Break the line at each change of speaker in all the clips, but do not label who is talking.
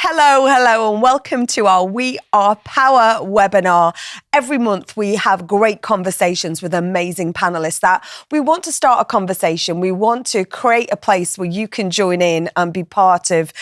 Hello, and welcome to our We Are Power webinar. Every month we have great conversations with amazing panelists that we want to start a conversation. We want to create a place where you can join in and be part of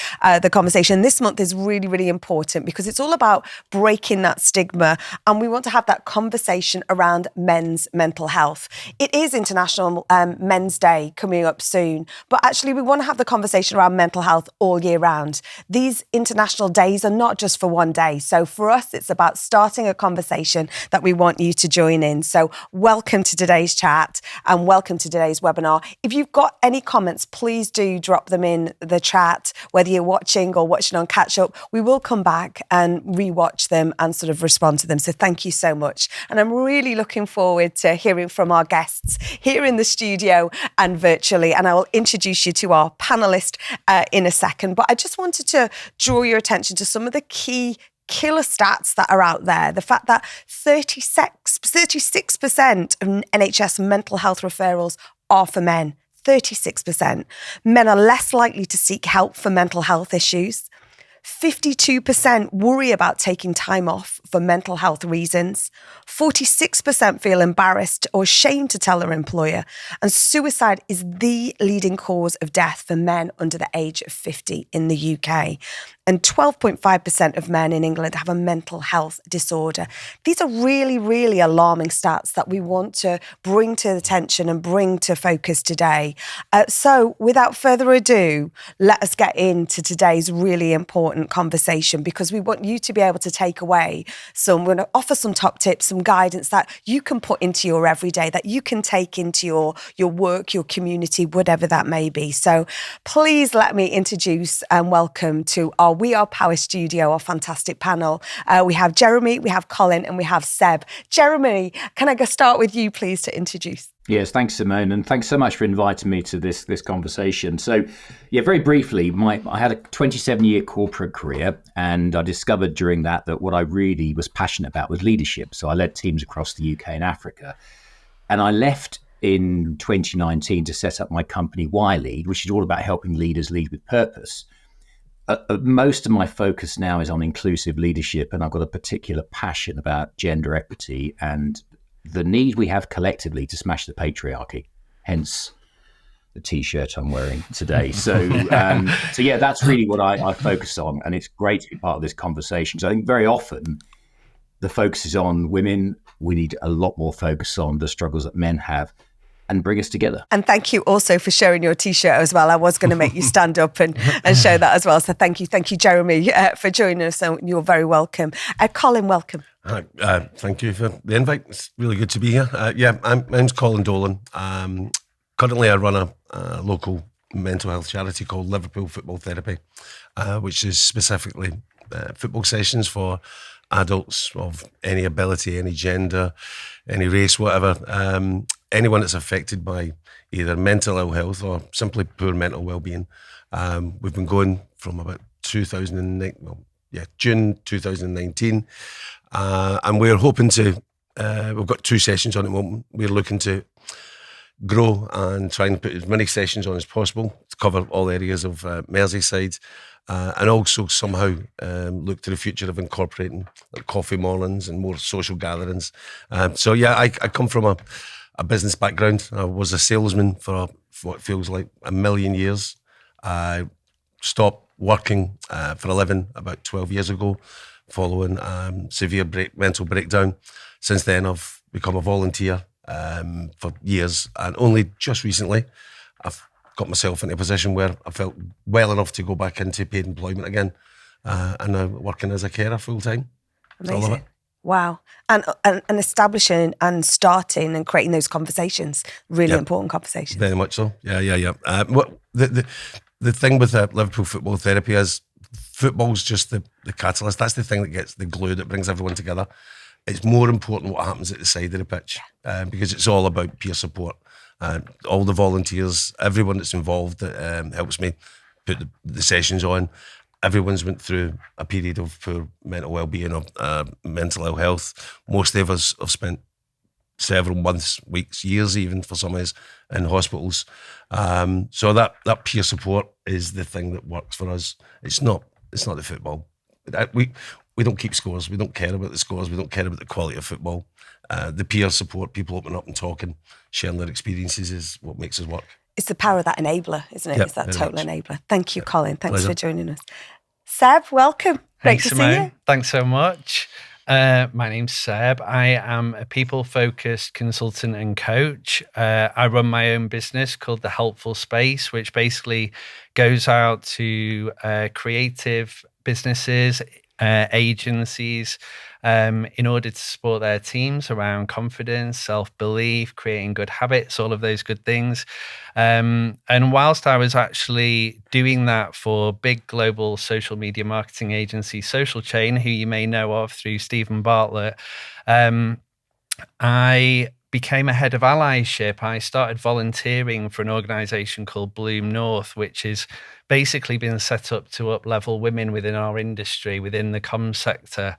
the conversation. This month is really, really important because it's all about breaking that stigma, and we want to have that conversation around men's mental health. It is International Men's Day coming up soon, but actually we want to have the conversation around mental health all year round. These international days are not just for one day. So for us, it's about starting a conversation that we want you to join in. So welcome to today's chat and welcome to today's webinar. If you've got any comments, please do drop them in the chat, whether you're watching or watching on catch up. We will come back and rewatch them and sort of respond to them. So thank you so much. And I'm really looking forward to hearing from our guests here in the studio and virtually. And I will introduce you to our panelist in a second. But I just wanted to draw your attention to some of the key killer stats that are out there. The fact that 36% of NHS mental health referrals are for men. 36%. Men are less likely to seek help for mental health issues. 52% worry about taking time off for mental health reasons. 46% feel embarrassed or ashamed to tell their employer. And suicide is the leading cause of death for men under the age of 50 in the UK. And 12.5% of men in England have a mental health disorder. These are really, really alarming stats that we want to bring to attention and bring to focus today. So without further ado, let us get into today's really important conversation, because we want you to be able to take away we're going to offer some top tips, some guidance that you can put into your everyday, that you can take into your work, your community, whatever that may be. So please let me introduce and welcome to our We Are Power studio, our fantastic panel. We have Jeremy, we have Colin, and we have Seb. Jeremy, can I start with you, please, to introduce?
Yes, thanks, Simone, and thanks so much for inviting me to this conversation. So, very briefly, I had a 27-year corporate career, and I discovered during that what I really was passionate about was leadership. So I led teams across the UK and Africa, and I left in 2019 to set up my company, Lead, which is all about helping leaders lead with purpose. Most of my focus now is on inclusive leadership, and I've got a particular passion about gender equity and the need we have collectively to smash the patriarchy, hence the T-shirt I'm wearing today. So that's really what I focus on, and it's great to be part of this conversation. So I think very often the focus is on women. We need a lot more focus on the struggles that men have and bring us together.
And thank you also for sharing your T-shirt as well. I was going to make you stand up and show that as well. So thank you, Jeremy, for joining us. And you're very welcome. Colin, welcome.
Hi, thank you for the invite. It's really good to be here. My name's Colin Dolan. Currently, I run a local mental health charity called Liverpool Football Therapy, which is specifically football sessions for adults of any ability, any gender, any race, whatever. Anyone that's affected by either mental ill health or simply poor mental well-being. We've been going from about June 2019, and we're hoping to, we've got 2 sessions on at the moment. We're looking to grow and try and put as many sessions on as possible to cover all areas of Merseyside, and also somehow look to the future of incorporating coffee mornings and more social gatherings. I come from a business background. I was a salesman for what feels like a million years. I stopped working for a living about 12 years ago following severe mental breakdown. Since then, I've become a volunteer for years, and only just recently I've got myself in a position where I felt well enough to go back into paid employment again, and I'm working as a carer full time.
Amazing. Wow. And establishing and starting and creating those conversations, really important conversations.
Very much so. Yeah. The thing with Liverpool Football Therapy is football's just the catalyst. That's the thing that gets the glue that brings everyone together. It's more important what happens at the side of the pitch, because it's all about peer support. All the volunteers, everyone that's involved that helps me put the sessions on. Everyone's went through a period of poor mental well-being, of mental ill health. Most of us have spent several months, weeks, years even for some of us in hospitals. So that peer support is the thing that works for us. It's not It's not the football. We don't keep scores. We don't care about the scores. We don't care about the quality of football. The peer support, people opening up and talking, sharing their experiences is what makes us work.
It's the power of that enabler, isn't it?
Yep,
it's that
very
total
much.
enabler. Thank you, Colin. Thanks
Pleasure.
for joining us. Seb, welcome. Great
Thanks,
to
Simone.
see you.
Thanks so much. My name's Seb. I am a people-focused consultant and coach. I run my own business called The Helpful Space, which basically goes out to creative businesses, agencies, in order to support their teams around confidence, self-belief, creating good habits, all of those good things. And whilst I was actually doing that for big global social media marketing agency Social Chain, who you may know of through Stephen Bartlett, I became a head of allyship. I started volunteering for an organisation called Bloom North, which is basically been set up to up-level women within our industry, within the comms sector.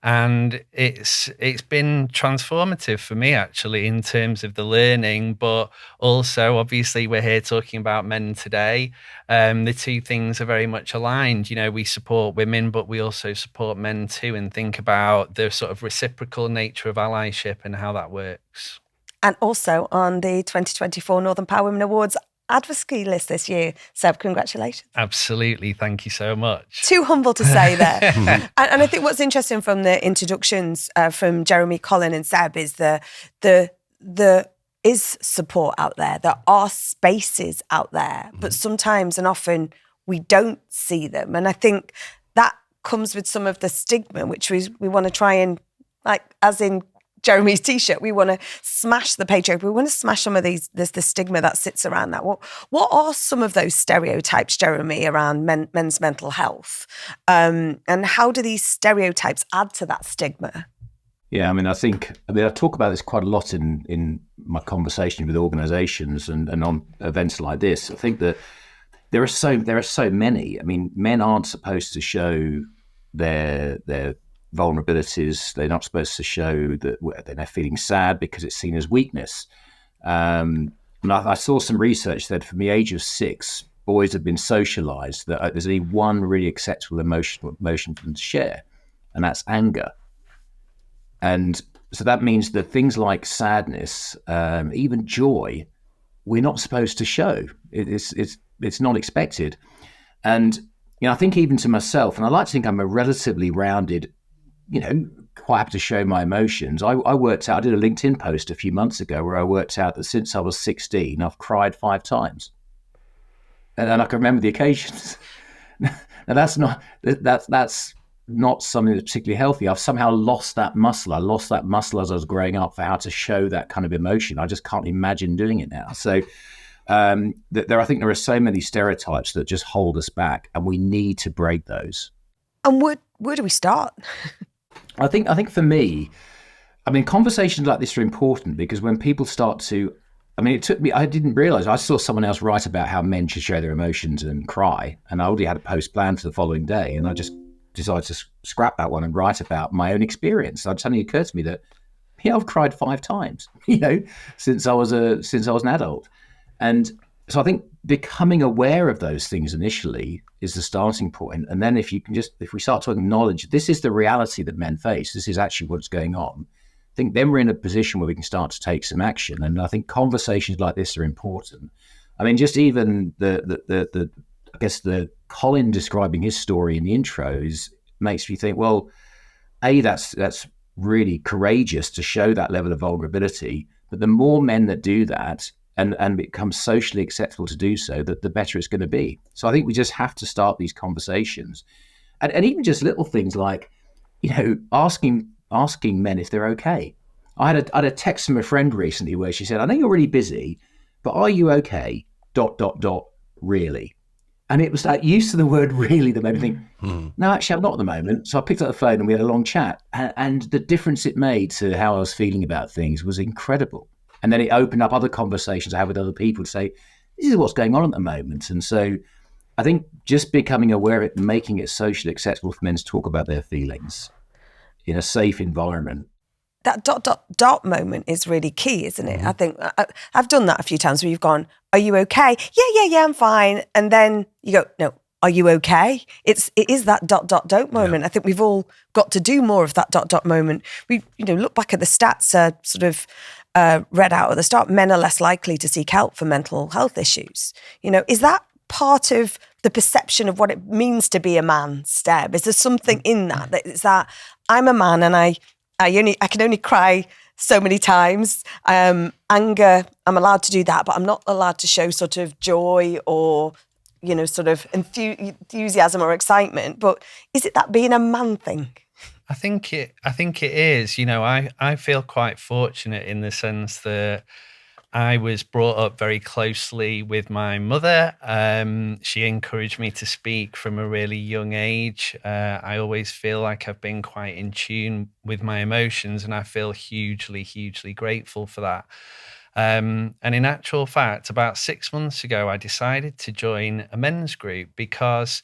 And it's been transformative for me, actually, in terms of the learning, but also, obviously, we're here talking about men today. The two things are very much aligned. You know, we support women, but we also support men too, and think about the sort of reciprocal nature of allyship and how that works.
And also on the 2024 Northern Power Women Awards advocacy list this year. Seb, congratulations.
Absolutely. Thank you so much.
Too humble to say there. and I think what's interesting from the introductions from Jeremy, Colin and Seb is the is support out there. There are spaces out there, but sometimes and often we don't see them. And I think that comes with some of the stigma, which we want to try and, like, as in Jeremy's T-shirt, we want to smash the patriarchy. We want to smash some of the stigma that sits around that. What are some of those stereotypes, Jeremy, around men's mental health? And how do these stereotypes add to that stigma?
Yeah, I talk about this quite a lot in my conversation with organisations and on events like this. I think that there are so many. I mean, men aren't supposed to show their vulnerabilities. They're not supposed to show that they're feeling sad because it's seen as weakness. And I saw some research that from the age of 6, boys have been socialised that there's only one really acceptable emotion for them to share, and that's anger. And so that means that things like sadness, even joy, we're not supposed to show. It's not expected. And I think even to myself, and I like to think I'm a relatively rounded, quite happy to show my emotions. I worked out, I did a LinkedIn post a few months ago where I worked out that since I was 16, I've cried 5 times. And I can remember the occasions. Now that's not something that's particularly healthy. I've somehow lost that muscle. I lost that muscle as I was growing up for how to show that kind of emotion. I just can't imagine doing it now. So I think there are so many stereotypes that just hold us back, and we need to break those.
And where do we start?
I think for me, conversations like this are important because when people start to, it took me, I didn't realize, I saw someone else write about how men should show their emotions and cry. And I already had a post planned for the following day. And I just decided to scrap that one and write about my own experience. It suddenly occurred to me that, I've cried 5 times, since I was an adult. And so I think becoming aware of those things initially is the starting point. And then if we start to acknowledge this is the reality that men face, this is actually what's going on, I think then we're in a position where we can start to take some action. And I think conversations like this are important. Just even the Colin describing his story in the intro makes me think, well, that's really courageous to show that level of vulnerability. But the more men that do that, and become socially acceptable to do so, that the better it's going to be. So I think we just have to start these conversations, and even just little things like, asking men if they're okay. I had a text from a friend recently where she said, "I know you're really busy, but are you okay? ... Really?" And it was that use of the word "really" that made me think, no, actually, I'm not at the moment. So I picked up the phone and we had a long chat, and the difference it made to how I was feeling about things was incredible. And then it opened up other conversations I had with other people to say, this is what's going on at the moment. And so I think just becoming aware of it, making it socially acceptable for men to talk about their feelings in a safe environment.
That ... moment is really key, isn't it? I think I've done that a few times where you've gone, are you okay? Yeah, I'm fine. And then you go, no, are you okay? It is that ... moment. I think we've all got to do more of that ... moment. We, look back at the stats, sort of read out at the start, men are less likely to seek help for mental health issues. Is that part of the perception of what it means to be a man, Steb? Is there something in that is that I'm a man and I can only cry so many times. Anger, I'm allowed to do that, but I'm not allowed to show sort of joy or, sort of enthusiasm or excitement. But is it that being a man thing?
I think it is. I feel quite fortunate in the sense that I was brought up very closely with my mother. She encouraged me to speak from a really young age. I always feel like I've been quite in tune with my emotions, and I feel hugely, hugely grateful for that. And in actual fact, about 6 months ago, I decided to join a men's group because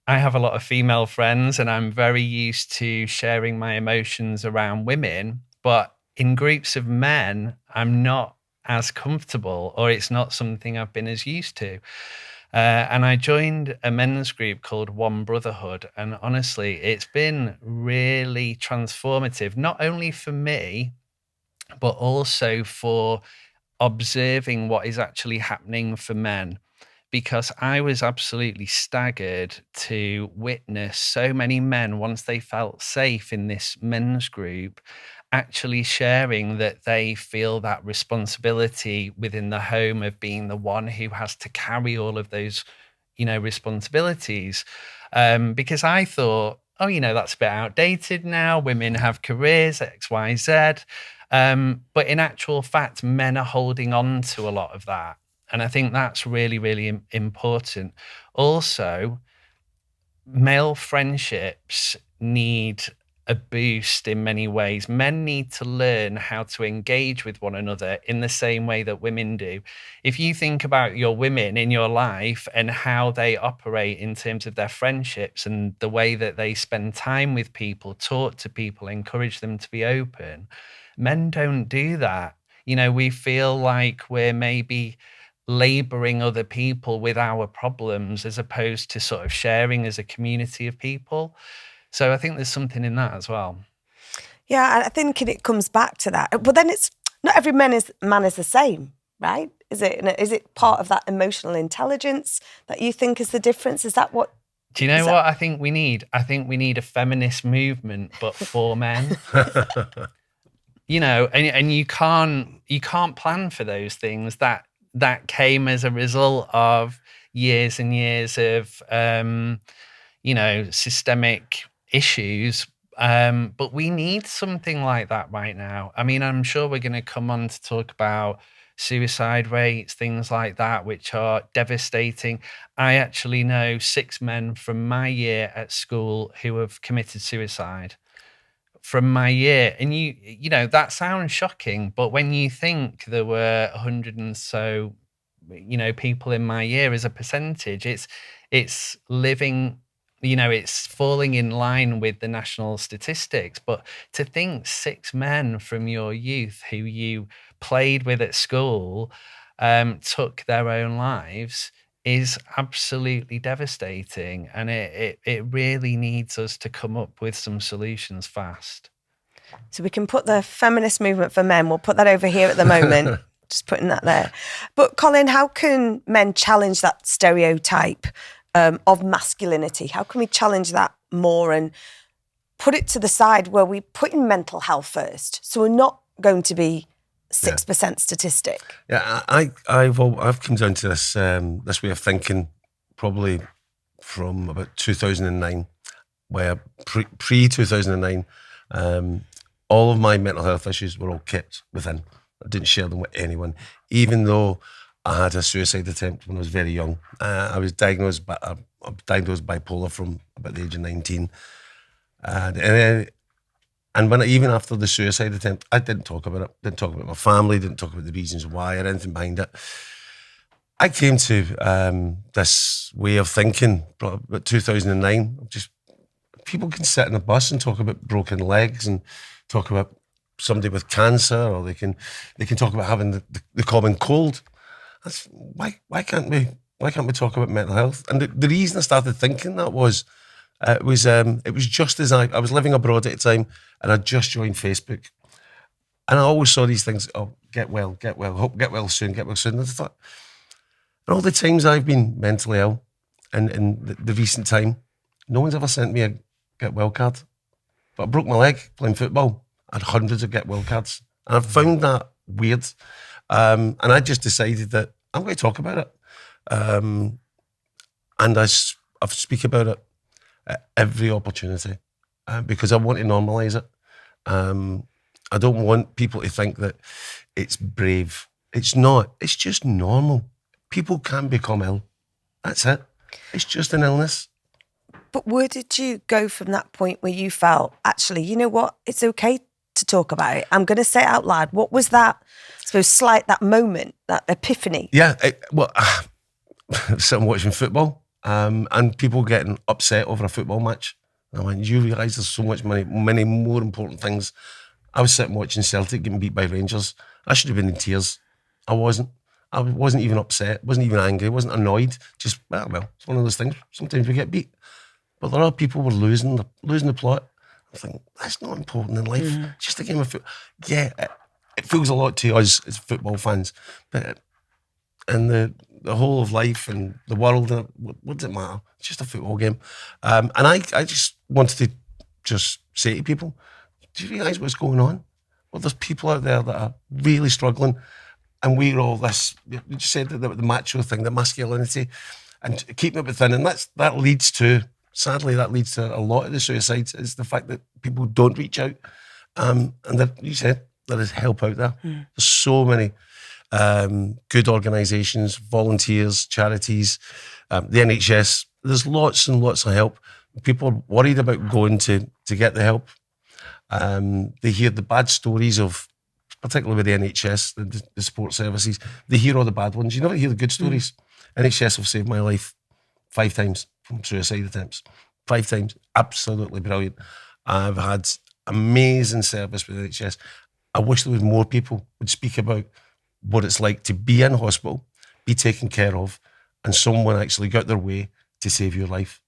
I have a lot of female friends and I'm very used to sharing my emotions around women. But in groups of men, I'm not as comfortable, or it's not something I've been as used to. And I joined a men's group called One Brotherhood. And honestly, it's been really transformative, not only for me, but also for observing what is actually happening for men. Because I was absolutely staggered to witness so many men, once they felt safe in this men's group, actually sharing that they feel that responsibility within the home of being the one who has to carry all of those, responsibilities. Because I thought, that's a bit outdated now. Women have careers, X, Y, Z. But in actual fact, men are holding on to a lot of that. And I think that's really, really important. Also, male friendships need a boost in many ways. Men need to learn how to engage with one another in the same way that women do. If you think about your women in your life and how they operate in terms of their friendships and the way that they spend time with people, talk to people, encourage them to be open, men don't do that. We feel like we're maybe laboring other people with our problems as opposed to sort of sharing as a community of people. So I think there's something in that as well.
Yeah, I think it comes back to that. But then it's not every man is the same, right? Is it? Is it part of that emotional intelligence that you think is the difference? Is that what?
Do you know what I think we need? I think we need a feminist movement, but for men. And you can't plan for those things that came as a result of years and years of systemic issues. But we need something like that right now. I mean, I'm sure we're going to come on to talk about suicide rates, things like that, which are devastating. I actually know 6 men from my year at school who have committed suicide from my year. And that sounds shocking, but when you think there were 100 and so, people in my year as a percentage, it's living, it's falling in line with the national statistics. But to think 6 men from your youth who you played with at school took their own lives is absolutely devastating. And it really needs us to come up with some solutions fast.
So we can put the feminist movement for men, we'll put that over here at the moment, just putting that there. But Colin, how can men challenge that stereotype of masculinity? How can we challenge that more and put it to the side where we put in mental health first? So we're not going to be 6% statistic.
Yeah, I've come down to this way of thinking probably from about 2009, where pre 2009, all of my mental health issues were all kept within. I didn't share them with anyone, even though I had a suicide attempt when I was very young. I was diagnosed bipolar from about the age of 19, and when even after the suicide attempt, I didn't talk about it. Didn't talk about my family. Didn't talk about the reasons why or anything behind it. I came to this way of thinking about 2009. Just people can sit in a bus and talk about broken legs and talk about somebody with cancer, or they can talk about having the common cold. Why can't we Why can't we talk about mental health? And the reason I started thinking that was, it was just as I was living abroad at the time, and I just joined Facebook, and I always saw these things. Oh, get well, hope get well soon. And I thought, and all the times I've been mentally ill, and in the recent time, no one's ever sent me a get well card. But I broke my leg playing football. I had hundreds of get well cards, and I found that weird. And I just decided that I'm going to talk about it. And I speak about it at every opportunity because I want to normalise it. I don't want people to think that it's brave. It's not. It's just normal. People can become ill. That's it. It's just an illness.
But where did you go from that point where you felt, actually, you know what, it's okay to talk about it? I'm going to say it out loud. What was that, I suppose, that moment, that epiphany?
Yeah, sitting watching football and people getting upset over a football match. And I went, you realise there's so much many more important things. I was sitting watching Celtic getting beat by Rangers. I should have been in tears. I wasn't. I wasn't even upset, wasn't even angry, wasn't annoyed. Just, well, it's one of those things. Sometimes we get beat. But there are people who are losing the plot. I think, that's not important in life. It's just a game of football. Yeah, it feels a lot to us as football fans. But in the whole of life and the world, what does it matter? It's just a football game. And I just wanted to just say to people, do you realise what's going on? Well, there's people out there that are really struggling, and we're all this, you just said the macho thing, the masculinity, and keeping it within, and that leads to, sadly, a lot of the suicides, is the fact that people don't reach out. And you said, there is help out there. There's so many good organisations, volunteers, charities, the NHS. There's lots and lots of help. People are worried about going to get the help. They hear the bad stories of, particularly with the NHS, the support services. They hear all the bad ones. You never hear the good stories. NHS have saved my life 5 times from suicide attempts. 5 times. Absolutely brilliant. I've had amazing service with NHS. I wish there was more people would speak about what it's like to be in hospital, be taken care of, and someone actually got their way to save your life.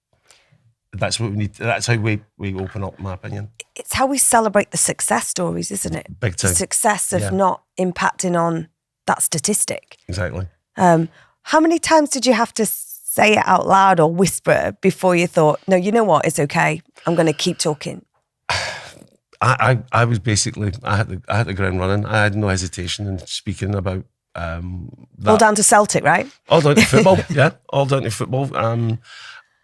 That's what we need. That's how we open up, in my opinion.
It's how we celebrate the success stories, isn't it?
Big time.
The success of not impacting on that statistic.
Exactly.
How many times did you have to say it out loud or whisper before you thought, no, you know what, it's okay, I'm going to keep talking?
I was basically, I had the ground running. I had no hesitation in speaking about that.
All down to Celtic, right?
All down to football, yeah. All down to football.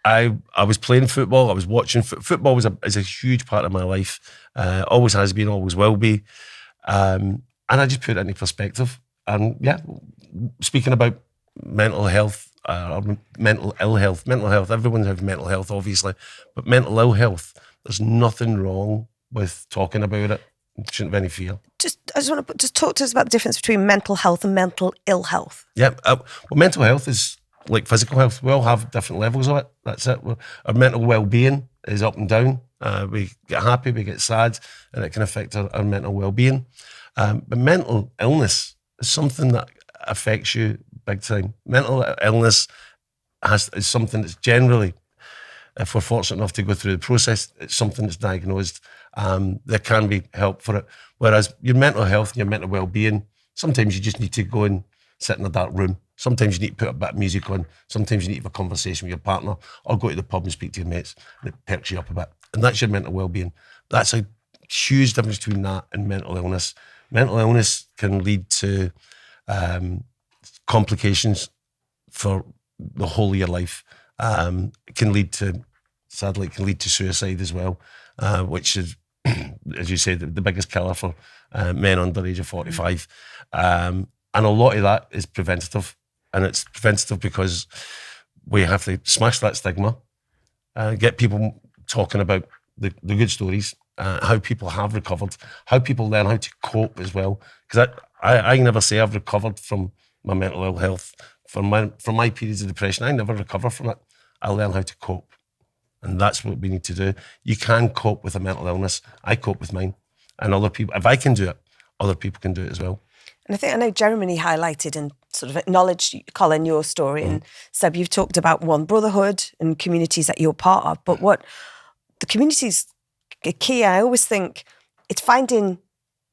I was playing football. I was watching football. Is a huge part of my life. Always has been. Always will be. And I just put it into perspective. And yeah, speaking about mental health, or mental ill health. Mental health. Everyone has mental health, obviously, but mental ill health. There's nothing wrong with talking about it. Shouldn't have any fear.
I just want to talk to us about the difference between mental health and mental ill health.
Yeah. Well, mental health is like physical health. We all have different levels of it. That's it. Our mental well-being is up and down. We get happy, we get sad, and it can affect our mental well-being. But mental illness is something that affects you big time. Mental illness is something that's generally, if we're fortunate enough to go through the process, it's something that's diagnosed. There can be help for it. Whereas your mental health and your mental well-being, sometimes you just need to go and sit in a dark room. Sometimes you need to put a bit of music on. Sometimes you need to have a conversation with your partner, or go to the pub and speak to your mates, and it perks you up a bit. And that's your mental well-being. That's a huge difference between that and mental illness. Mental illness can lead to complications for the whole of your life. It can lead to, sadly, suicide as well, which is, as you said, the biggest killer for men under the age of 45. And a lot of that is preventative. And it's preventative because we have to smash that stigma, get people talking about the good stories, how people have recovered, how people learn how to cope as well. Because I never say I've recovered from my mental ill health, from my periods of depression. I never recover from it. I learn how to cope. And that's what we need to do. You can cope with a mental illness. I cope with mine. And other people, if I can do it, other people can do it as well.
And I know Jeremy highlighted and sort of acknowledged, Colin, your story, and Seb, you've talked about one brotherhood and communities that you're part of. But what the communities key, I always think it's finding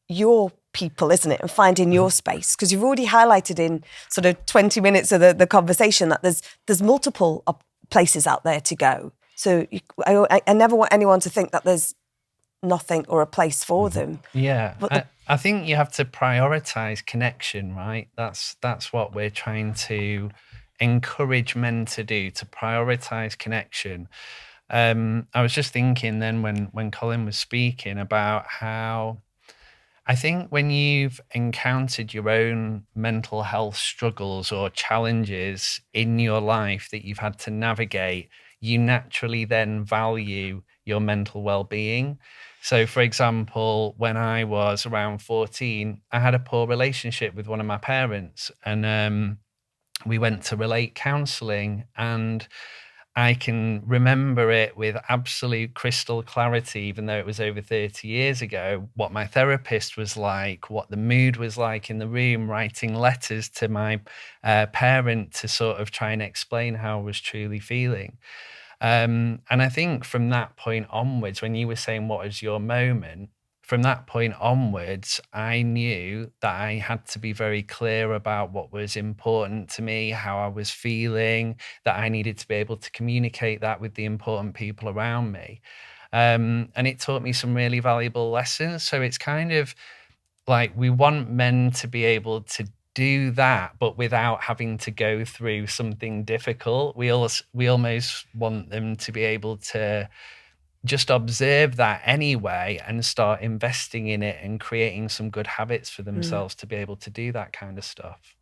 your people, isn't it, and finding your space, because you've already highlighted in sort of 20 minutes of the conversation that there's multiple places out there to go. So I never want anyone to think that there's nothing or a place for them.
Yeah,
But
I think you have to prioritize connection, right? That's what we're trying to encourage men to do, to prioritize connection. I was just thinking then when Colin was speaking about how I think when you've encountered your own mental health struggles or challenges in your life that you've had to navigate, you naturally then value your mental well-being. So, for example, when I was around 14, I had a poor relationship with one of my parents, and we went to relate counselling, and I can remember it with absolute crystal clarity, even though it was over 30 years ago, what my therapist was like, what the mood was like in the room, writing letters to my parent to sort of try and explain how I was truly feeling. And I think from that point onwards, when you were saying what was your moment, from that point onwards, I knew that I had to be very clear about what was important to me, how I was feeling, that I needed to be able to communicate that with the important people around me. And it taught me some really valuable lessons. So it's kind of like we want men to be able to do that, but without having to go through something difficult. We almost want them to be able to just observe that anyway and start investing in it and creating some good habits for themselves to be able to do that kind of stuff.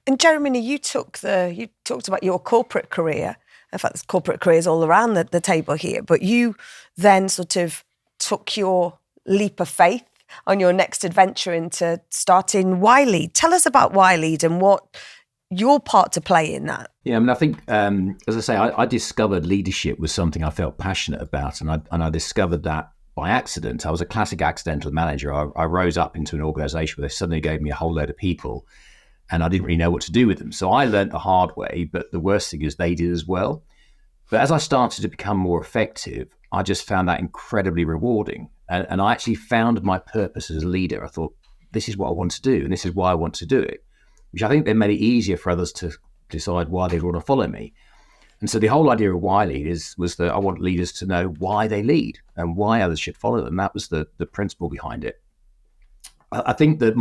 And Jeremy, you talked about your corporate career. In fact, there's corporate careers all around the table here, but you then sort of took your leap of faith on your next adventure into starting Y-Lead. Tell us about Y-Lead and what your part to play in that.
Yeah, I mean, I think, as I say, I discovered leadership was something I felt passionate about, and I discovered that by accident. I was a classic accidental manager. I rose up into an organisation where they suddenly gave me a whole load of people, and I didn't really know what to do with them. So I learned the hard way, but the worst thing is they did as well. But as I started to become more effective, I just found that incredibly rewarding. And I actually found my purpose as a leader. I thought, this is what I want to do, and this is why I want to do it, which I think then made it easier for others to decide why they'd want to follow me. And so the whole idea of why lead was that I want leaders to know why they lead and why others should follow them. That was the principle behind it. I think that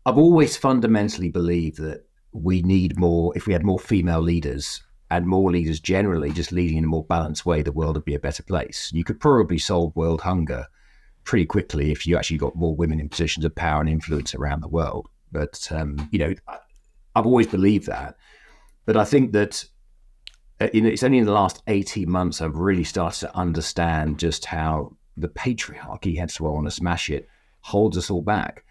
I've always fundamentally believed that we need more, if we had more female leaders and more leaders generally just leading in a more balanced way, the world would be a better place. You could probably solve world hunger pretty quickly if you actually got more women in positions of power and influence around the world. But, I've always believed that. But I think that, it's only in the last 18 months I've really started to understand just how the patriarchy, hence why I want to smash it, holds us all back.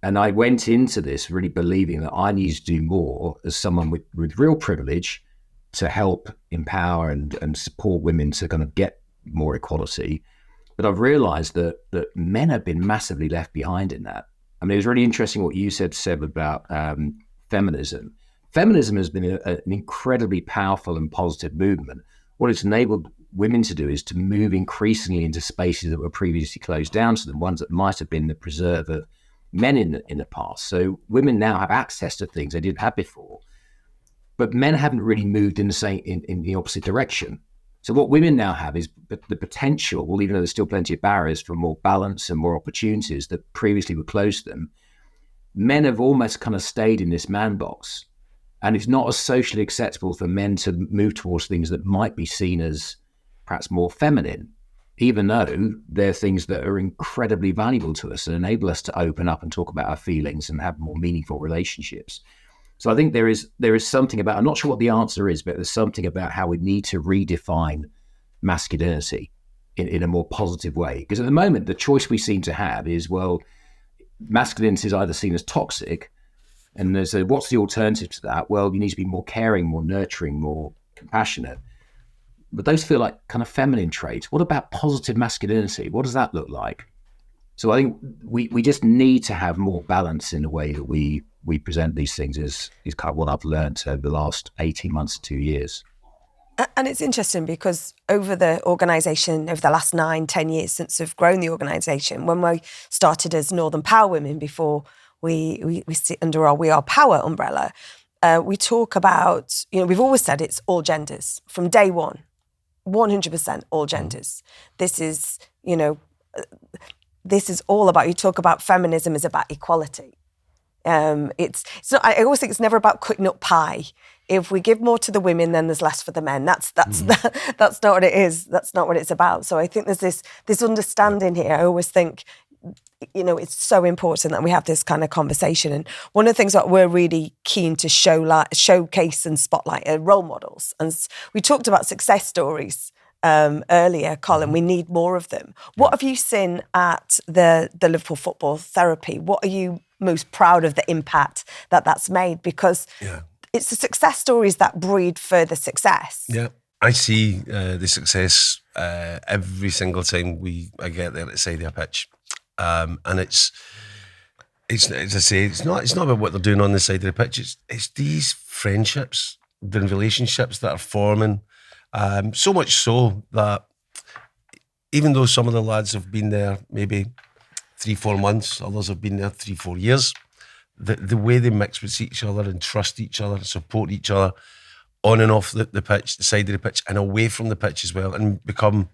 And I went into this really believing that I needed to do more as someone with real privilege to help empower and support women to kind of get more equality. But I've realized that men have been massively left behind in that. I mean, it was really interesting what you said, Seb, about feminism. Feminism has been an incredibly powerful and positive movement. What it's enabled women to do is to move increasingly into spaces that were previously closed down to them, ones that might have been the preserve of men in the past. So women now have access to things they didn't have before. But men haven't really moved in the opposite direction. So what women now have is the potential, well, even though there's still plenty of barriers, for more balance and more opportunities that previously were closed to them. Men have almost kind of stayed in this man box. And it's not as socially acceptable for men to move towards things that might be seen as perhaps more feminine, even though they're things that are incredibly valuable to us and enable us to open up and talk about our feelings and have more meaningful relationships. So I think there is something about, I'm not sure what the answer is, but there's something about how we need to redefine masculinity in a more positive way. Because at the moment, the choice we seem to have is, well, masculinity is either seen as toxic, and there's what's the alternative to that? Well, you need to be more caring, more nurturing, more compassionate. But those feel like kind of feminine traits. What about positive masculinity? What does that look like? So I think we just need to have more balance in the way that we we present these things is kind of what I've learned over the last 18 months to 2 years.
And it's interesting because over the organisation, over the last 9-10 years since we've grown the organisation, when we started as Northern Power Women before we sit under our We Are Power umbrella, we talk about, we've always said it's all genders from day one, 100% all genders. This is, this is all about, you talk about feminism is about equality. It's not, I always think it's never about cutting up pie. If we give more to the women, then there's less for the men. That's not what it is. That's not what it's about. So I think there's this understanding here. I always think, it's so important that we have this kind of conversation. And one of the things that we're really keen to showcase and spotlight are role models. And we talked about success stories earlier, Colin. We need more of them. What have you seen at the Liverpool Football Therapy? What are you most proud of the impact that's made? Because it's the success stories that breed further success.
Yeah, I see the success every single time I get there at the side of a pitch, and it's as I say, it's not about what they're doing on the side of the pitch. It's these friendships, the relationships that are forming. So much so that even though some of the lads have been there maybe 3-4 months, others have been there 3-4 years. The way they mix with each other and trust each other, support each other on and off the pitch, the side of the pitch, and away from the pitch as well, and become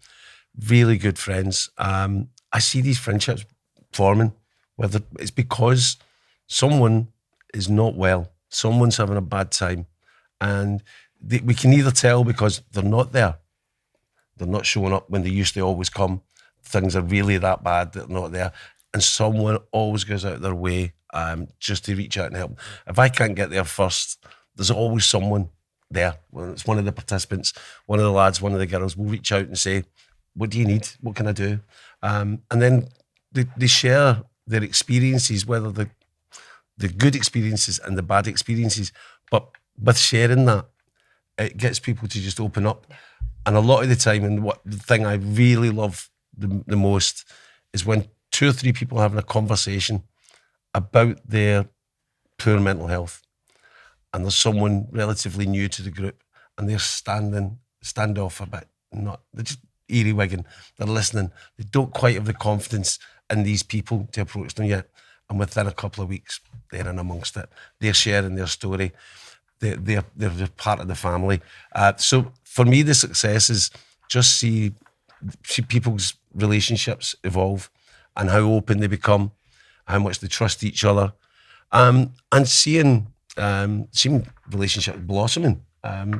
really good friends. I see these friendships forming, whether it's because someone is not well, someone's having a bad time, and we can either tell because they're not there, they're not showing up when they used to always come, things are really that bad that they're not there, and someone always goes out of their way just to reach out and help. If I can't get there first, there's always someone there. Well, it's one of the participants, one of the lads, one of the girls will reach out and say, what do you need? What can I do? And then they share their experiences, whether the good experiences and the bad experiences. But with sharing that, it gets people to just open up. And a lot of the time, and the thing I really love the most is when 2 or 3 people are having a conversation about their poor mental health, and there's someone relatively new to the group, and they're stand off a bit, they're just earwigging, they're listening, they don't quite have the confidence in these people to approach them yet, and within a couple of weeks, they're in amongst it, they're sharing their story, they're part of the family. So for me, the success is just see people's relationships evolve and how open they become, how much they trust each other, and seeing relationships blossoming.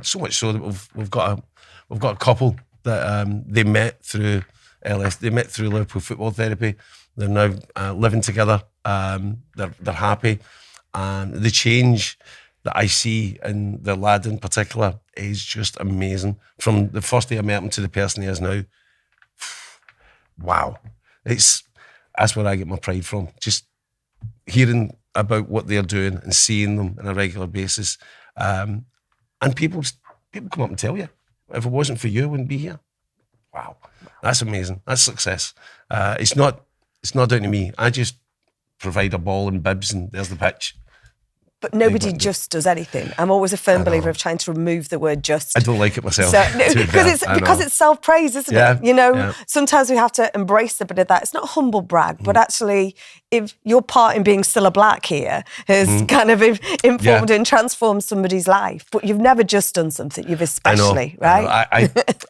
So much so that we've got a couple that they met through They met through Liverpool Football Therapy. They're now living together. They're happy, and the change that I see in the lad in particular is just amazing. From the first day I met him to the person he is now, wow, that's where I get my pride from. Just hearing about what they're doing and seeing them on a regular basis, and people come up and tell you, if it wasn't for you, I wouldn't be here. Wow, that's amazing. That's success. It's not down to me. I just provide a ball and bibs, and there's the pitch.
But nobody just does anything. I'm always a firm believer of trying to remove the word just.
I don't like it myself.
Because it's self-praise, isn't it? You know, sometimes we have to embrace a bit of that. It's not humble brag, but actually, if your part in being Cilla Black here has kind of informed and transformed somebody's life, but you've never just done something, you've especially, right?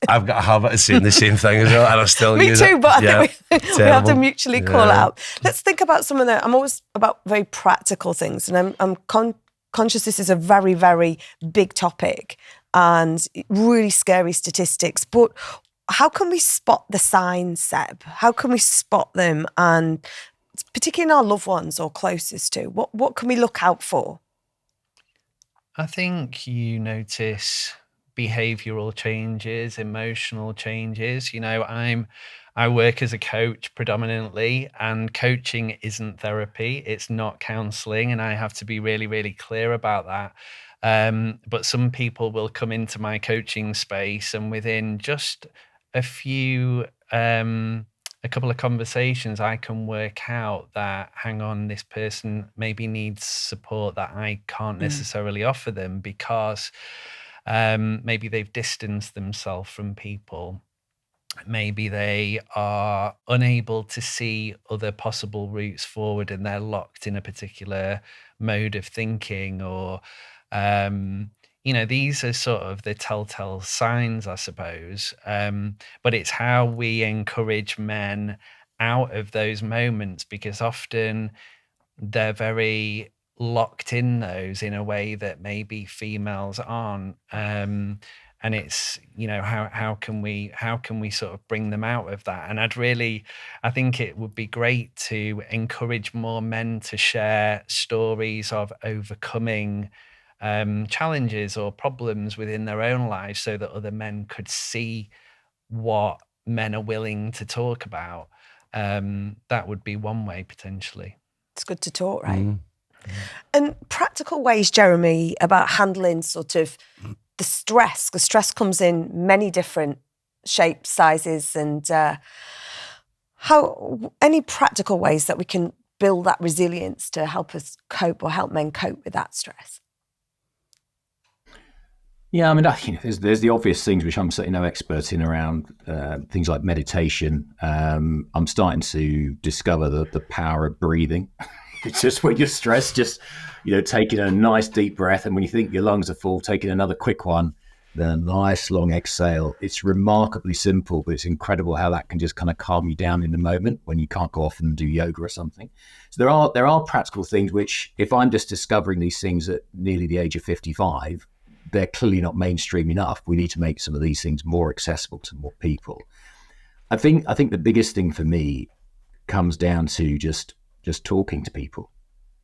I've got a habit of saying the same thing as well, and I still
Me
use
too,
it.
but I think we have to mutually call it out. Let's think about some of I'm always about very practical things, and I'm conscious this is a very, very big topic and really scary statistics, but how can we spot the signs, Seb? How can we spot them, and particularly in our loved ones or closest to? What can we look out for?
I think you notice behavioural changes, emotional changes. You know, I work as a coach predominantly, and coaching isn't therapy. It's not counselling, and I have to be really, really clear about that. But some people will come into my coaching space, and within just a few a couple of conversations, I can work out that, hang on, this person maybe needs support that I can't necessarily offer them because maybe they've distanced themselves from people. Maybe they are unable to see other possible routes forward and they're locked in a particular mode of thinking, or these are sort of the telltale signs, I suppose. But it's how we encourage men out of those moments, because often they're very locked in those in a way that maybe females aren't. And it's, how can we sort of bring them out of that? And I think it would be great to encourage more men to share stories of overcoming challenges or problems within their own lives, so that other men could see what men are willing to talk about. That would be one way, potentially.
It's good to talk, right? And practical ways, Jeremy, about handling sort of the stress, because stress comes in many different shapes, sizes, and any practical ways that we can build that resilience to help us cope, or help men cope with that stress.
Yeah, I mean, there's the obvious things which I'm certainly no expert in around things like meditation. I'm starting to discover the power of breathing. It's just when you're stressed, just taking a nice deep breath, and when you think your lungs are full, taking another quick one, then a nice long exhale. It's remarkably simple, but it's incredible how that can just kind of calm you down in the moment when you can't go off and do yoga or something. So there are practical things which, if I'm just discovering these things at nearly the age of 55, they're clearly not mainstream enough. We need to make some of these things more accessible to more people. I think the biggest thing for me comes down to just talking to people,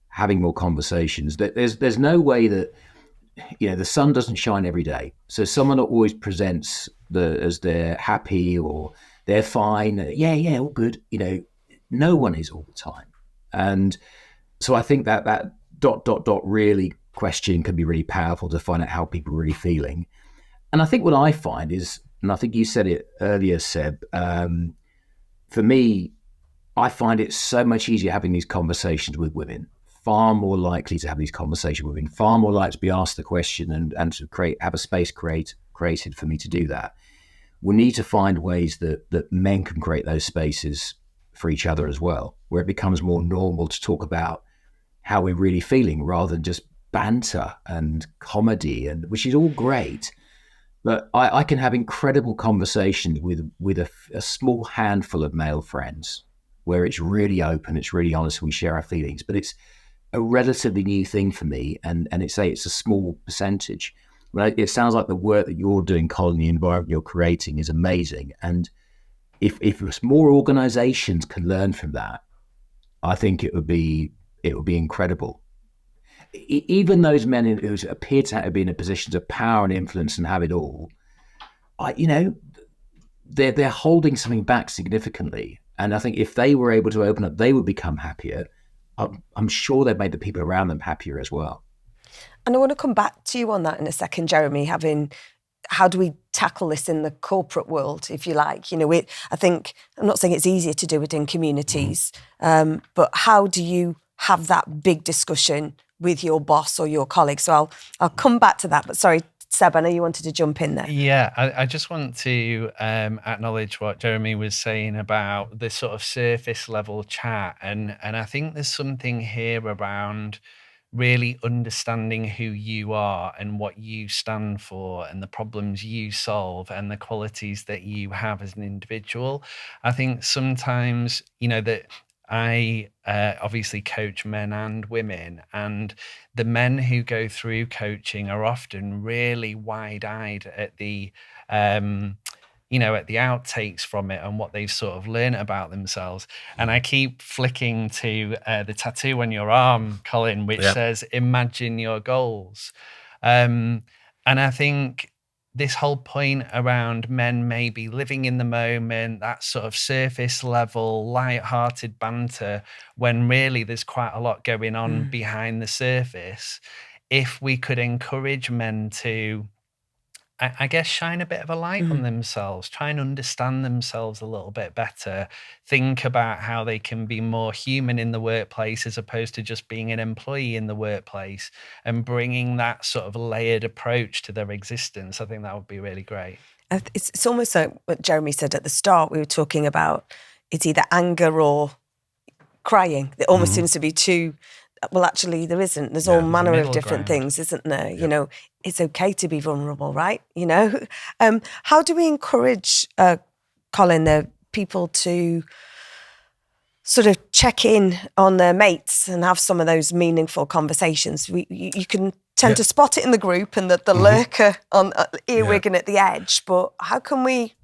having more conversations. There's no way that the sun doesn't shine every day. So someone always presents as they're happy or they're fine. Yeah, all good. No one is all the time. And so I think that ... really question can be really powerful to find out how people are really feeling. And I think what I find is, and I think you said it earlier, Seb, for me, I find it so much easier having these conversations with women, far more likely to have these conversations with women, far more likely to be asked the question and to have a space created for me to do that. We need to find ways that men can create those spaces for each other as well, where it becomes more normal to talk about how we're really feeling rather than just banter and comedy, and which is all great. But I can have incredible conversations with a small handful of male friends where it's really open, it's really honest, we share our feelings. But it's a relatively new thing for me, and it's a small percentage. Well, it sounds like the work that you're doing, Colin, the environment you're creating is amazing. And if more organizations can learn from that, I think it would be incredible. Even those men who appear to be in a position of power and influence and have it all, they're holding something back significantly. And I think if they were able to open up, they would become happier. I'm sure they've made the people around them happier as well.
And I want to come back to you on that in a second, Jeremy, how do we tackle this in the corporate world, if you like? I think, I'm not saying it's easier to do it in communities, but how do you have that big discussion with your boss or your colleagues? So I'll come back to that, but sorry, Seb, I know you wanted to jump in there.
Yeah, I just want to acknowledge what Jeremy was saying about the sort of surface level chat. And I think there's something here around really understanding who you are and what you stand for and the problems you solve and the qualities that you have as an individual. I think sometimes, that I obviously coach men and women, and the men who go through coaching are often really wide-eyed at the at the outtakes from it and what they've sort of learned about themselves. And I keep flicking to the tattoo on your arm, Colin, which says, imagine your goals. And I think this whole point around men maybe living in the moment, that sort of surface level, light-hearted banter, when really there's quite a lot going on behind the surface. If we could encourage men to I guess, shine a bit of a light on themselves, try and understand themselves a little bit better, think about how they can be more human in the workplace as opposed to just being an employee in the workplace, and bringing that sort of layered approach to their existence. I think that would be really great.
It's almost like what Jeremy said at the start. We were talking about it's either anger or crying. It almost seems to be two. Well, actually, there isn't. There's all manner of different things, isn't there? You know, it's okay to be vulnerable, right? You know, how do we encourage, Colin, the people to sort of check in on their mates and have some of those meaningful conversations? You can tend to spot it in the group and the lurker on earwigging at the edge, but how can we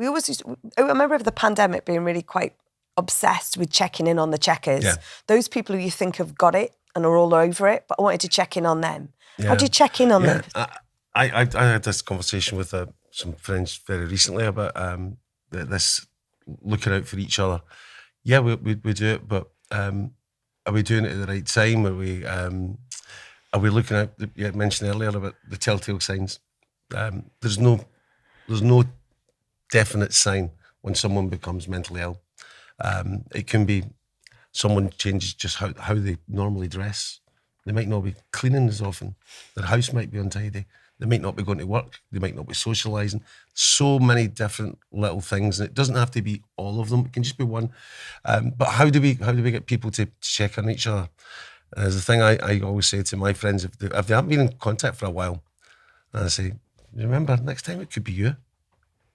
always I remember of the pandemic being really quite obsessed with checking in on the checkers. Yeah. Those people who you think have got it and are all over it, but I wanted to check in on them. Yeah. How do you check in on them?
I had this conversation with some friends very recently about this looking out for each other. Yeah, we do it, but are we doing it at the right time? Are we looking out? You mentioned earlier about the telltale signs. There's no definite sign when someone becomes mentally ill. It can be someone changes just how they normally dress. They might not be cleaning as often. Their house might be untidy. They might not be going to work. They might not be socialising. So many different little things, and it doesn't have to be all of them. It can just be one. But how do we get people to check on each other? There's the thing I always say to my friends, if they haven't been in contact for a while, and I say, remember, next time it could be you.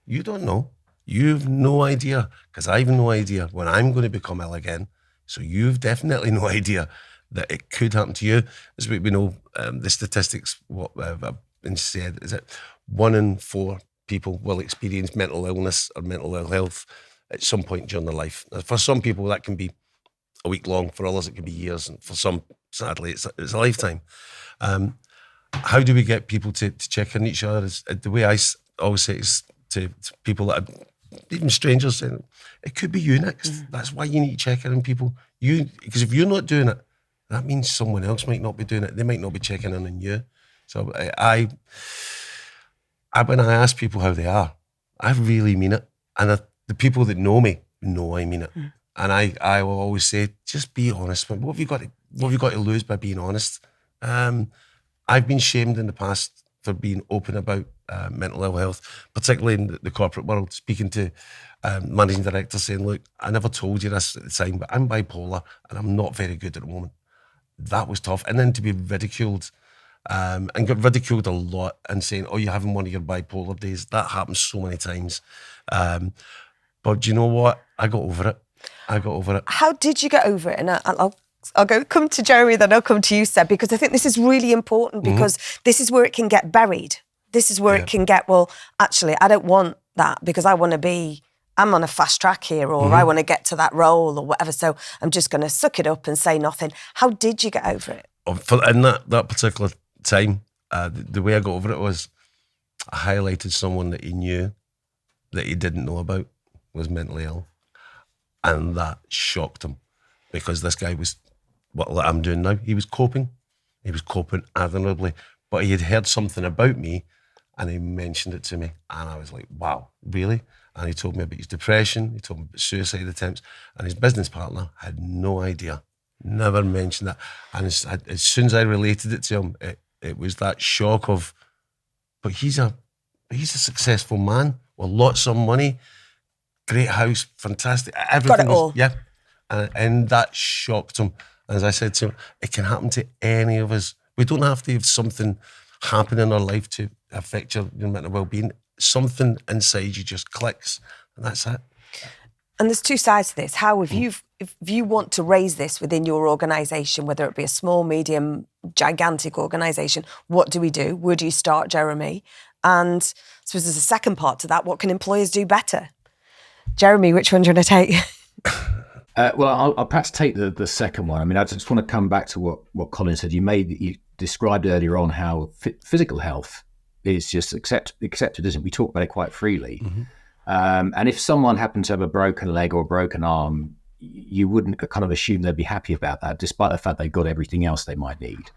You don't know. You've no idea, because I've no idea when I'm going to become ill again. So you've definitely no idea that it could happen to you. As we know, the statistics, what I've been said, is that 1 in 4 people will experience mental illness or mental ill health at some point during their life. For some people, that can be a week long. For others, it can be years. And for some, sadly, it's a lifetime. How do we get people to check on each other? The way I always say is to people that are even strangers, saying, it could be you next. That's why you need to check in on people. Because if you're not doing it, that means someone else might not be doing it. They might not be checking in on you. So I when I ask people how they are, I really mean it. And the people that know me know I mean it. And I will always say, just be honest. What have you got to lose by being honest? I've been shamed in the past for being open about mental ill health, particularly in the corporate world, speaking to managing directors saying, look, I never told you this at the time, but I'm bipolar and I'm not very good at the moment. That was tough. And then to be ridiculed, and got ridiculed a lot, and saying, oh, you're having one of your bipolar days. That happens so many times. But do you know what? I got over it.
How did you get over it? And I'll come to Jeremy, then I'll come to you, Seb, because I think this is really important, because this is where it can get buried. This is where it can get, well, actually, I don't want that because I'm on a fast track here, or I want to get to that role or whatever. So I'm just going to suck it up and say nothing. How did you get over it?
In that particular time, the way I got over it was I highlighted someone that he knew that he didn't know about was mentally ill. And that shocked him, because this guy was, what I'm doing now, he was coping. He was coping admirably. But he had heard something about me and he mentioned it to me. And I was like, wow, really? And he told me about his depression. He told me about suicide attempts. And his business partner had no idea, never mentioned that. And as soon as I related it to him, it was that shock of, but he's a successful man with lots of money, great house, fantastic, everything.
Got it all.
Yeah. And that shocked him. As I said to him, it can happen to any of us. We don't have to have something happen in our life to affect your mental well-being. Something inside you just clicks, and that's it.
And there's two sides to this. How, if you want to raise this within your organisation, whether it be a small, medium, gigantic organisation, what do we do? Where do you start, Jeremy? And I suppose there's a second part to that. What can employers do better? Jeremy, which one do you want to take?
Well, I'll perhaps take the second one. I mean, I just want to come back to what Colin said. You described earlier on how physical health is just accepted, isn't it? We talk about it quite freely. And if someone happened to have a broken leg or a broken arm, you wouldn't kind of assume they'd be happy about that, despite the fact they've got everything else they might need.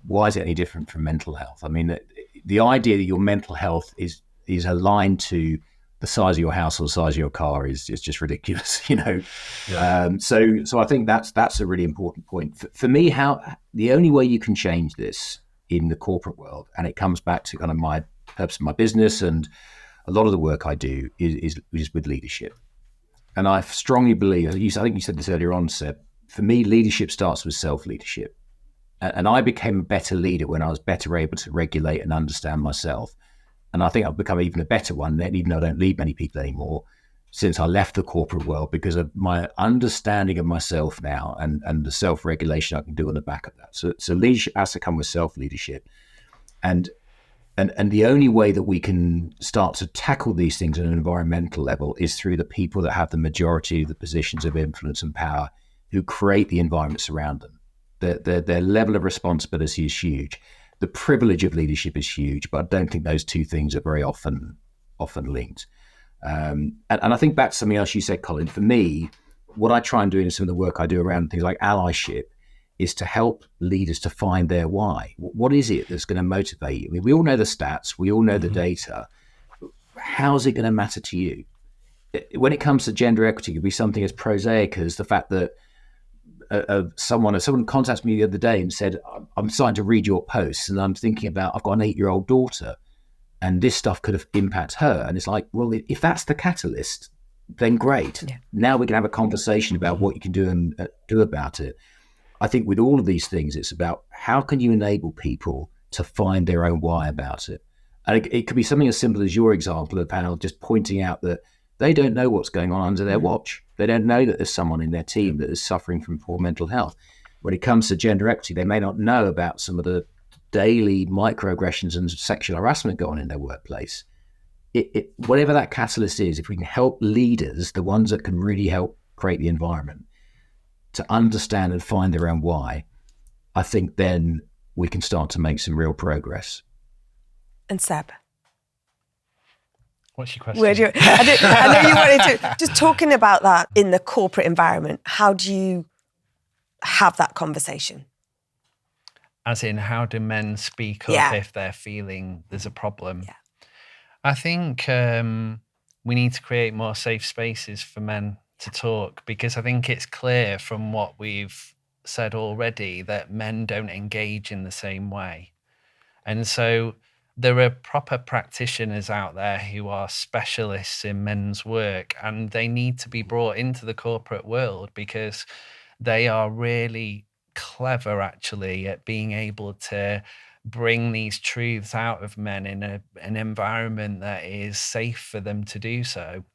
Why is it any different from mental health? I mean, the idea that your mental health is aligned to the size of your house or the size of your car is just ridiculous, you know.
Yeah.
So I think that's a really important point for me. How the only way you can change this in the corporate world, and it comes back to kind of my purpose of my business and a lot of the work I do is with leadership. And I strongly believe, I think you said this earlier on, Seb, for me, leadership starts with self-leadership. And I became a better leader when I was better able to regulate and understand myself. And I think I've become even a better one, even though I don't lead many people anymore, since I left the corporate world, because of my understanding of myself now and the self-regulation I can do on the back of that. So leadership has to come with self-leadership. And the only way that we can start to tackle these things at an environmental level is through the people that have the majority of the positions of influence and power, who create the environments around them. Their level of responsibility is huge. The privilege of leadership is huge, but I don't think those two things are very often linked. And I think back to something else you said, Colin. For me, what I try and do in some of the work I do around things like allyship is to help leaders to find their why. What is it that's going to motivate you? I mean, we all know the stats, we all know the data. How's it going to matter to you? When it comes to gender equity, it could be something as prosaic as the fact that someone contacted me the other day and said, I'm starting to read your posts and I'm thinking about, I've got an 8-year-old daughter and this stuff could have impacted her. And it's like, well, if that's the catalyst, then great. Yeah. Now we can have a conversation about what you can do and do about it. I think with all of these things, it's about how can you enable people to find their own why about it. And it could be something as simple as your example of how just pointing out that they don't know what's going on under their watch. They don't know that there's someone in their team that is suffering from poor mental health. When it comes to gender equity, they may not know about some of the daily microaggressions and sexual harassment going on in their workplace. Whatever that catalyst is, if we can help leaders, the ones that can really help create the environment, to understand and find their own why, I think then we can start to make some real progress.
And Seb?
What's your question?
I know you wanted to. Just talking about that in the corporate environment, how do you have that conversation?
As in, how do men speak up if they're feeling there's a problem?
Yeah.
I think we need to create more safe spaces for men to talk, because I think it's clear from what we've said already that men don't engage in the same way. And so there are proper practitioners out there who are specialists in men's work, and they need to be brought into the corporate world because they are really clever actually at being able to bring these truths out of men in an environment that is safe for them to do so.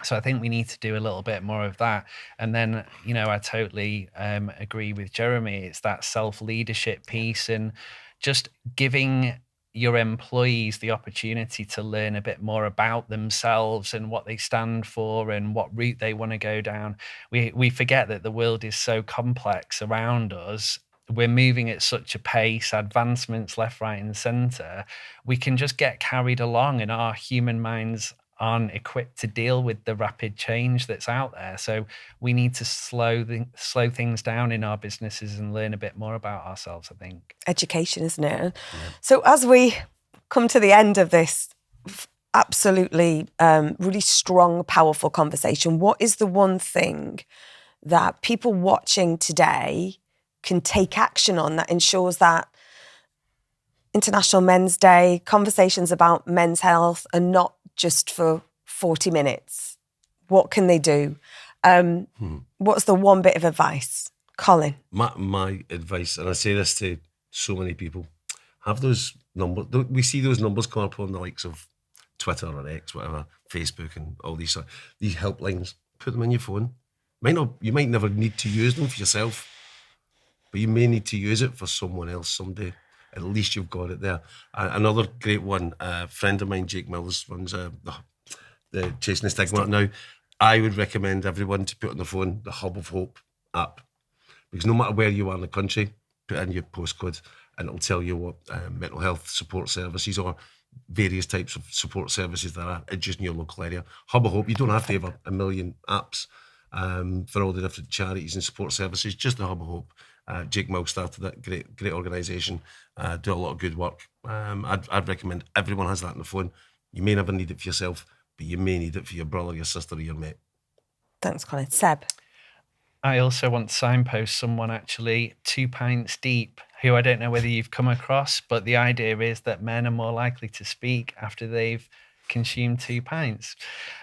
So I think we need to do a little bit more of that. And then, you know, I totally agree with Jeremy. It's that self-leadership piece and just giving your employees the opportunity to learn a bit more about themselves and what they stand for and what route they want to go down. We forget that the world is so complex around us. We're moving at such a pace, advancements left, right, and center. We can just get carried along, and our human minds aren't equipped to deal with the rapid change that's out there. So we need to slow things down in our businesses and learn a bit more about ourselves, I think.
Education, isn't it? Yeah. So as we come to the end of this absolutely really strong, powerful conversation, what is the one thing that people watching today can take action on that ensures that International Men's Day, conversations about men's health are not just for 40 minutes? What can they do? What's the one bit of advice? Colin?
My advice, and I say this to so many people, have those numbers. We see those numbers come up on the likes of Twitter or X, whatever, Facebook and all these helplines. Put them in your phone. You might never need to use them for yourself, but you may need to use it for someone else someday. At least you've got it there. Another great one, a friend of mine, Jake Mills, runs the Chasing the Stigma now. I would recommend everyone to put on their phone the Hub of Hope app, because no matter where you are in the country, put in your postcode and it'll tell you what mental health support services or various types of support services there are just in your local area. Hub of Hope, you don't have to have a million apps for all the different charities and support services, just the Hub of Hope. Jake Mill started that great organisation, do a lot of good work. I'd recommend everyone has that on the phone. You may never need it for yourself, but you may need it for your brother, your sister, or your mate.
Thanks, Colin. Seb?
I also want to signpost someone, actually, 2 Pints Deep, who I don't know whether you've come across, but the idea is that men are more likely to speak after they've consumed 2 pints.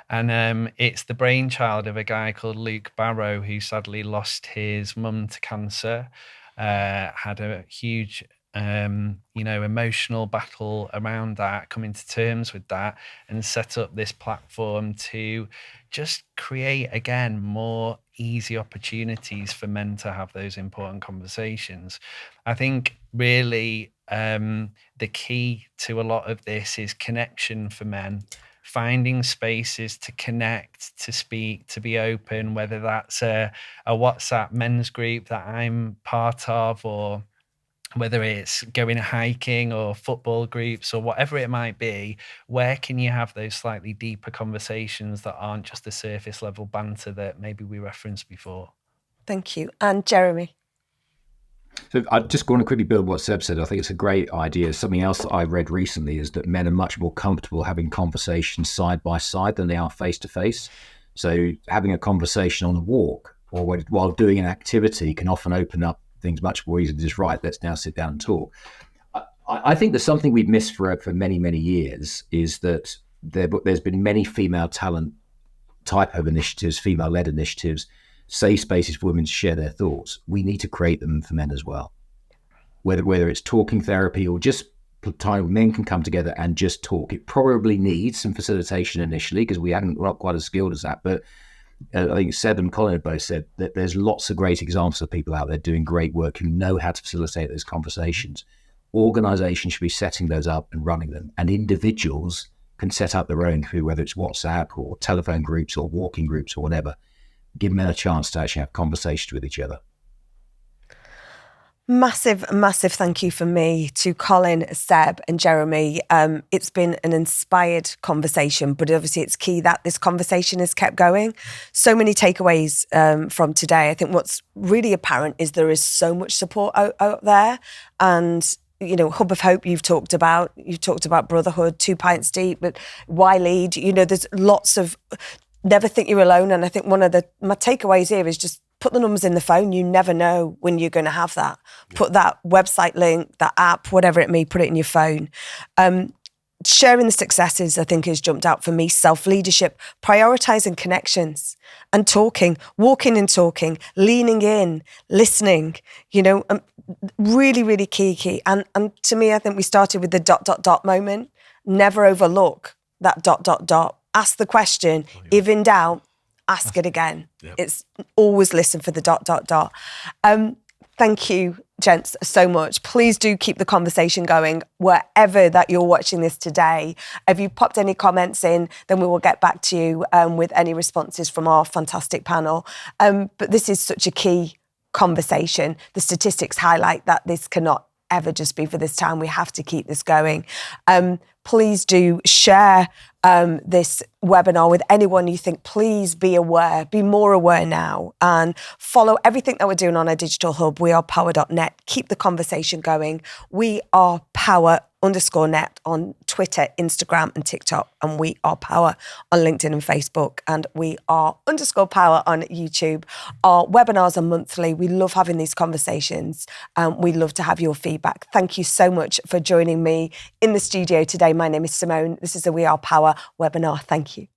And it's the brainchild of a guy called Luke Barrow, who sadly lost his mum to cancer, had a huge emotional battle around that, coming to terms with that, and set up this platform to just create, again, more easy opportunities for men to have those important conversations. I think really the key to a lot of this is connection for men, finding spaces to connect, to speak, to be open, whether that's a WhatsApp men's group that I'm part of, or whether it's going hiking or football groups or whatever it might be. Where can you have those slightly deeper conversations that aren't just the surface level banter that maybe we referenced before?
Thank you. And Jeremy?
So I just want to quickly build what Seb said. I think it's a great idea. Something else that I read recently is that men are much more comfortable having conversations side by side than they are face to face. So having a conversation on a walk or while doing an activity can often open up things much more easily. Just right, let's now sit down and talk. I think there's something we've missed for many, many years is that there's been many female talent type of initiatives, female-led initiatives, safe spaces for women to share their thoughts. We need to create them for men as well. Whether it's talking therapy or just time when men can come together and just talk. It probably needs some facilitation initially because we're not quite as skilled as that, but I think Seb and Colin have both said that there's lots of great examples of people out there doing great work who know how to facilitate those conversations. Organizations should be setting those up and running them, and individuals can set up their own through whether it's WhatsApp or telephone groups or walking groups or whatever. Give men a chance to actually have conversations with each other.
Massive thank you from me to Colin, Seb and Jeremy. It's been an inspired conversation, but obviously it's key that this conversation has kept going. So many takeaways from today. I think what's really apparent is there is so much support out there. And, you know, Hub of Hope you've talked about brotherhood, 2 Pints Deep, but why lead? You know, there's lots of, never think you're alone. And I think one of my takeaways here is just put the numbers in the phone. You never know when you're going to have that. Put that website link, that app, whatever it may, put it in your phone. Sharing the successes, I think, has jumped out for me. Self-leadership, prioritizing connections and talking, walking and talking, leaning in, listening, you know, really, really key. And to me, I think we started with the ... moment. Never overlook that ... Ask the question, if in doubt, ask it again. Yep. It's always listen for the ... Thank you, gents, so much. Please do keep the conversation going wherever that you're watching this today. If you popped any comments in, then we will get back to you with any responses from our fantastic panel. But this is such a key conversation. The statistics highlight that this cannot ever just be for this time. We have to keep this going. Please do share this webinar with anyone you think. Please be aware, be more aware now, and follow everything that we're doing on our digital hub, wearepower.net. Keep the conversation going. We are power_net on Twitter, Instagram and TikTok, and we are power on LinkedIn and Facebook, and we are _power on YouTube. Our webinars are monthly. We love having these conversations. We love to have your feedback. Thank you so much for joining me in the studio today. My name is Simone. This is a We Are Power webinar. Thank you.